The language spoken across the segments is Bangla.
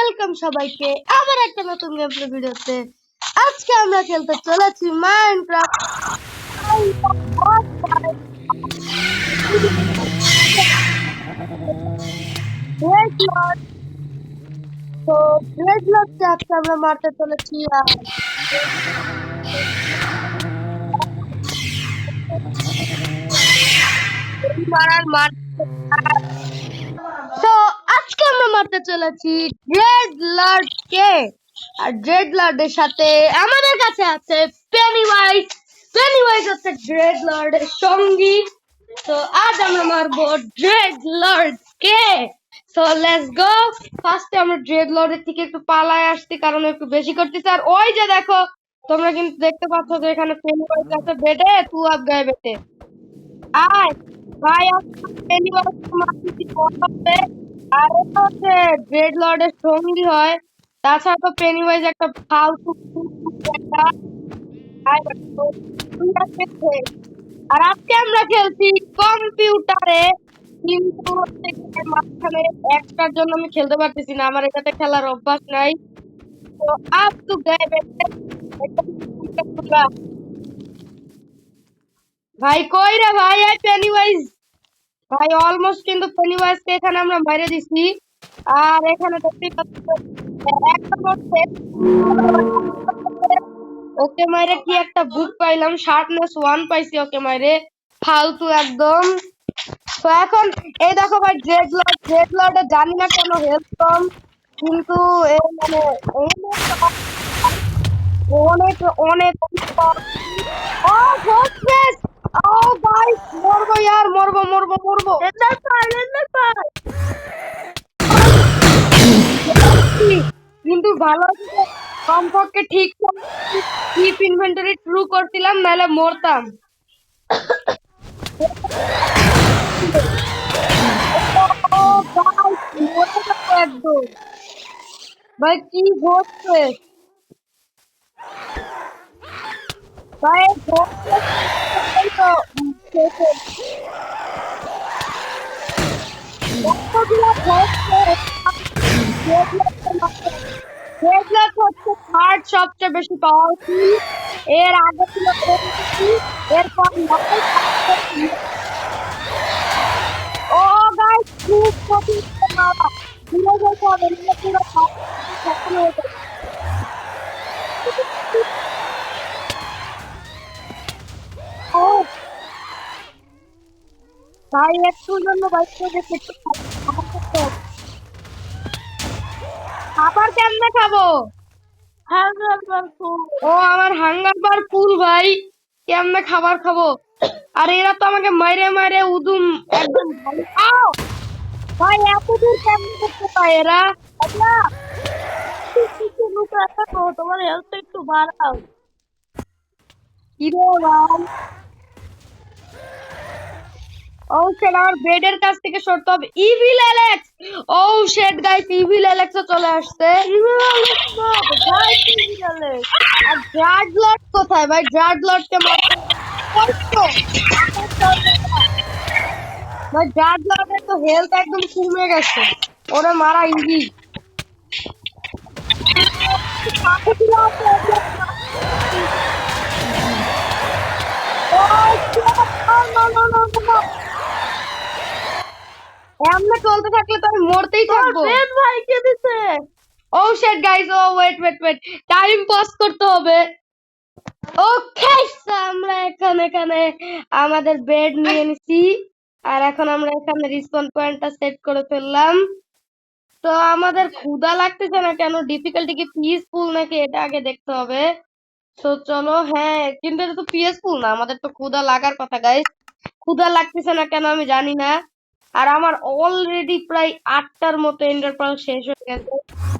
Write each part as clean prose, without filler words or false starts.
ওয়েলকাম সবাইকে আবার একটা নতুন গেম প্লে ভিডিওতে। আজকে আমরা খেলতে চলেছি মাইনক্রাফট। তো ড্রেডলককে আজকে আমরা মারতে চলেছি। তো আজকে আমরা মারতে চলেছি ড্রেডলককে। আর ড্রেডলর্ডের সাথে আমাদের কাছে আছে পেনিওয়াইজ। পেনিওয়াইজ হচ্ছে ড্রেডলর্ডের সঙ্গী। তো আজ আমরা মারবো ড্রেডলর্ডকে। So let's go. ফার্স্টে আমরা ড্রেডলর্ডের থেকে একটু পালায় আসছি কারণ একটু বেশি করতেছে। আর ওই যে দেখো, তোমরা কিন্তু দেখতে পাচ্ছ যে এখানে পেনিওয়াইজ আছে বেডে, তু আপ গায়ে বেটে আয় ভাই। পেনিওয়াইজ মারতেছি করতে। আর এটা হচ্ছে ড্রেডলর্ডের সঙ্গী হয়। তাছাড়া তো পেনিওয়াইজ একটা ফালতু একটা। আর আজকে আমরা খেলছি কম্পিউটারে, কিন্তু মাঝখানে একটার জন্য আমি খেলতে পারতেছি না, আমার এটাতে খেলার অভ্যাস নাই। তো আপ টু ভাই কই রে ভাই, এই পেনিওয়াইজ ভাই অলমোস্ট কিন্তু পেনিওয়াইজকে এখানে আমরা মেরে দিছি। আর এখানে দেখতেই পাচ্ছি একটা হচ্ছে ওকে মাইরে কি একটা বুক পাইলাম, শার্পনেস 1 পাইছি ওকে মাইরে, ফালতু একদম। তো এখন এই দেখো ভাই, ড্রেডলর্ডে জানি না কেন হেল্প কম, কিন্তু মানে অনেক অনেক ও গোসপেস। ও ভাই মরবো यार, মরবো মরবো মরবো। কিন্তু ভালো কমপক্ষে ঠিক কিপ ইনভেন্টরি ট্রু করছিলাম, নাহলে মরতাম। একদম ভাই কি ঘটছে ভাই, হচ্ছে থার্ড সবচেয়ে বেশি পাওয়ারফুল। এর আগে ছিল এরপর ও গাইস খুব কঠিন মারা পুরো যেতে হবে, পুরো ও ভাই একটুর জন্য বাইকটা দেখে খাবার কেমনে খাবো? ও আমার হাঙ্গার বার ফুল ভাই, কেমনে খাবার খাবো? আর এরা তো আমাকে মাইরে মাইরে উদুম একদম ভাই এত দূর কেমনে করতে পায় এরা? তোমার হেলথ একটু বাড়াও। কি রে ভাই, ও শিট, আমার বেডের কাছ থেকে সরতে হবে। ইভিল অ্যালেক্স, ও শিট গাইস, ইভিল অ্যালেক্সও চলে আসছে। আর ড্রাডলট কোথায় ভাই? ড্রাডলটকে মারতে ভাই, ড্রাডলটের তো হেলথ একদম কমে গেছে, ওরে মারা ইজি। এমনি চলতে থাকলে তো আমি মরতেই থাকবো। ভাই কে দিছে? Oh shit guys, oh wait wait wait, time pass করতে হবে। ওকে, আমরা এখানে আমাদের বেড নিয়ে নিছি। আর এখন আমরা এখানে রিসপন পয়েন্টটা সেট করে ফেললাম। তো আমাদের ক্ষুধা লাগতেছে না কেন, ডিফিকাল্টি কি পিসফুল নাকি এটা আগে দেখতে হবে। তো চলো, হ্যাঁ কিন্তু এটা তো পিসফুল না, আমাদের তো ক্ষুধা লাগার কথা গাইস। ক্ষুধা লাগতেছে না কেন আমি জানি না। আর আমার অলরেডি প্রায় 8টার মতো এন্ডার পার্ল শেষ হয়ে গেছে।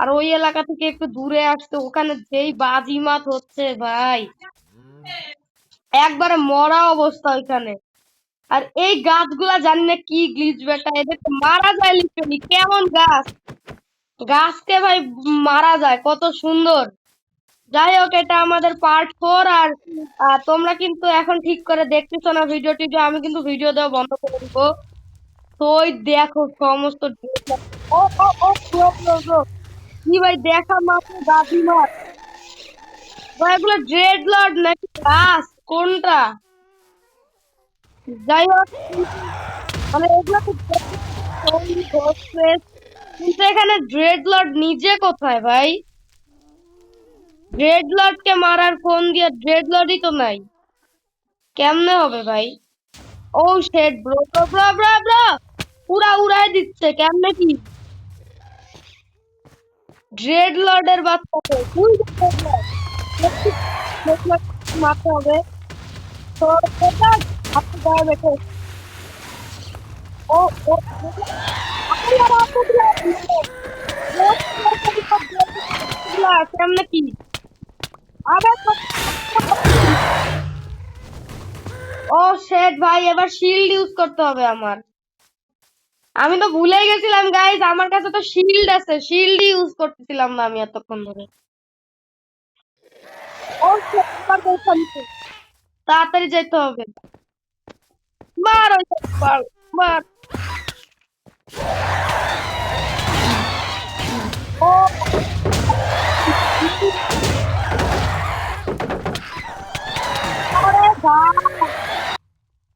আর ওই এলাকা থেকে একটু দূরে আসতে, ওখানে যেই বাজিমাত হচ্ছে ভাই, একবারে মরা অবস্থা ওইখানে। আর এই গাছগুলা জানি না কি গ্লিচ বেটা, এদেরকে মারা যায় লিটারালি। কেমন গাছ, গাছকে ভাই মারা যায়, কত সুন্দর। যাই হোক, এটা আমাদের পার্ট 4। আর তোমরা কিন্তু এখন ঠিক করে দেখতেছো না ভিডিওটি, আমি কিন্তু ভিডিও দেওয়া বন্ধ করে দিব। তো ওই দেখো সমস্ত কি ভাই দেখা মাত্র দাদি মার ভাই, এগুলো ড্রেড লর্ড নাকি রাস কোনটা? যাই হোক, মানে এগুলো তো কিন্তু এখানে ড্রেড লর্ড নিজে কোথায় ভাই? ড্রেড লর্ড কে মারার ফোন দিয়ে ড্রেড লর্ডই তো নাই, কেমনে হবে ভাই? Oh shit bro bro bro bro bro, পুরা উড়াই দিচ্ছে কেমনে কি? ড্রেড লর্ডের বাচ্চাকে তুই মারতে হবে তো এটা আপনি গায়ে বেঁচে ও ও কেমনে কি আবার ও শেট ভাই, এবার শিল্ড ইউজ করতে হবে আমার। আমি তো ভুলে গেছিলাম গাইজ, আমার কাছে তো শিল্ড আছে, শিল্ড ইউজ করতেছিলাম না আমি এতক্ষণ ধরে। ও shit, এবার দেখতাম তো। তাড়াতাড়ি যেতে হবে। মার ওই মার মার। ও আরে ভাই,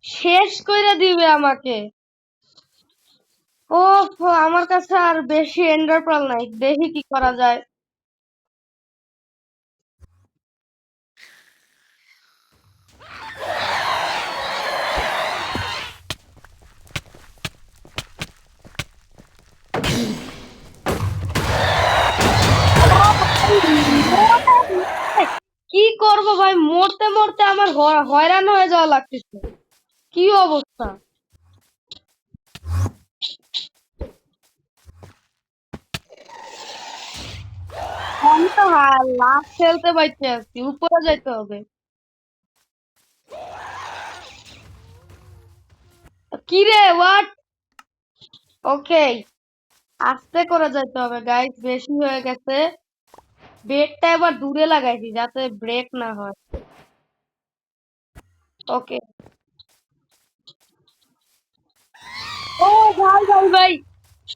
শেষ করে দিবে আমাকে। ও আমার কাছে আর বেশি এন্ডার পার্ল নাই, দেখি কি করা যায়। কি করব ভাই, মরতে মরতে আমার হয়রান হয়ে যাওয়া লাগতেছে। কি অবস্থা! আমি তো লাভ খেলতে পারছি আছি, উপরে যাইতে হবে। কি রে হোয়াট? ওকে, আস্তে করে যাইতে হবে গাইস, বেশি হয়ে গেছে। বেডটা এবার দূরে লাগাইছি যাতে ব্রেক না হয়। ওকে। ও ভাই ভাই ভাই,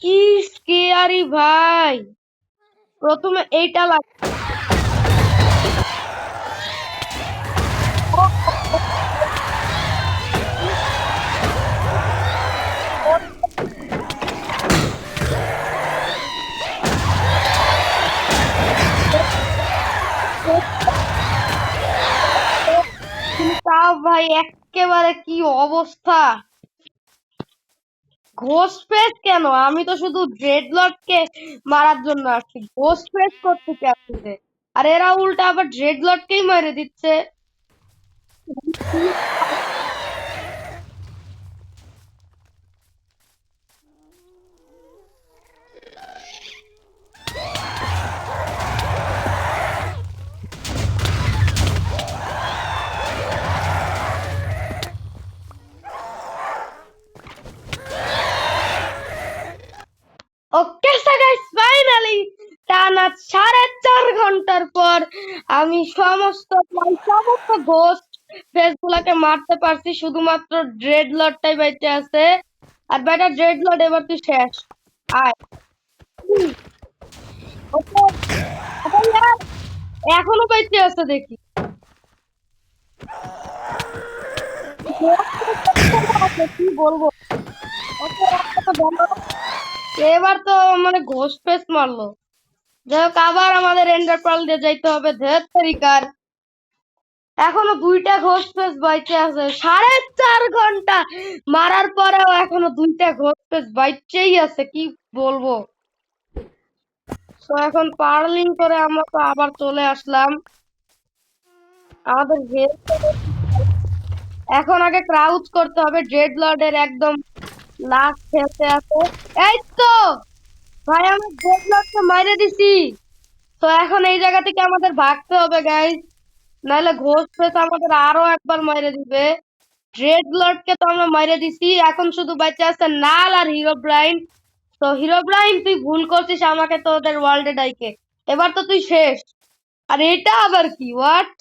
কি স্কেয়ারি ভাই! প্রথমে এইটা লাগ তাও ভাই একেবারে কি অবস্থা! ঘোস্ট ফেস কেন? আমি তো শুধু ড্রেডলক কে মারার জন্য আসছি, ঘোস্ট ফেস করতে কে আসছে? আর এরা উল্টা আবার ড্রেডলক কেই মেরে দিচ্ছে। ওকে সো গাইস, ফাইনালি টানা 4.5 ঘন্টার পর আমি সমস্ত ঘোস্ট ফেস গুলাকে মারতে পারছি, শুধুমাত্র ড্রেড লর্ডটাই বাইতে আছে। আর বেটা ড্রেড লর্ড, এবার তুই শেষ। আয়। ওকে, ওকে ইয়ার, এখনো বাইতে আছে দেখি। কি বলবো? ওকে, একটা তো বলো। এবার তো মানে ঘোস্ট ফেস মারলো। যাই হোক, আবার আমাদের এন্ডার পার্ল দিয়ে যাইতে হবে, ধেত তরিকার। এখনো 2টা ঘোস্ট ফেস বাইচে আছে, 4.5 ঘন্টা মারার পরেও এখনো 2টা ঘোস্ট ফেস বাইচেই আছে, কি বলবো। তো এখন পার্লিং করে আমরা তো আবার চলে আসলাম আমাদের এখন আগে ক্রাউচ করতে হবে, ড্রেড লর্ডের একদম লাস্ট ফেসে আছে। এই তো ভাই, আমি ড্রেড লর্ডকে মাইরে দিছি। তো এখন এই জায়গা থেকে আমাদের ভাগতে হবে গাইস, নাহলে ঘোস্ট ফেস আমাদের আরো একবার মাইরে দিবে। ড্রেড লর্ড কে তো আমরা মাইরে দিছি, এখন শুধু বাচ্চা আছে নাল আর হিরো ব্রাইন। তো হিরো ব্রাইন, তুই ভুল করছিস আমাকে তো ওদের ওয়ার্ল্ডে ডাইকে, এবার তো তুই শেষ। আর এটা আবার কি হোয়াট?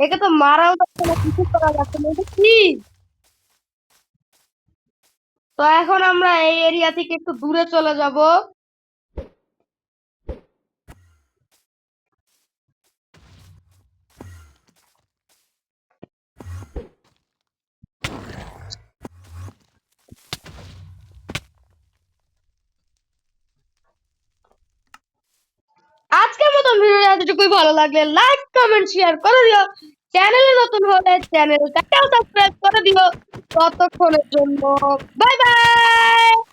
একে তো মারাও যাচ্ছে না, কিছু করা যাচ্ছে না, এটা কি? তো এখন আমরা এই এরিয়া থেকে একটু দূরে চলে যাব। এতটুকুই, ভালো লাগলে লাইক কমেন্ট শেয়ার করে দিও, চ্যানেলে নতুন হলে চ্যানেলটাকেও সাবস্ক্রাইব করে দিও। ততক্ষণের জন্য বাই বাই।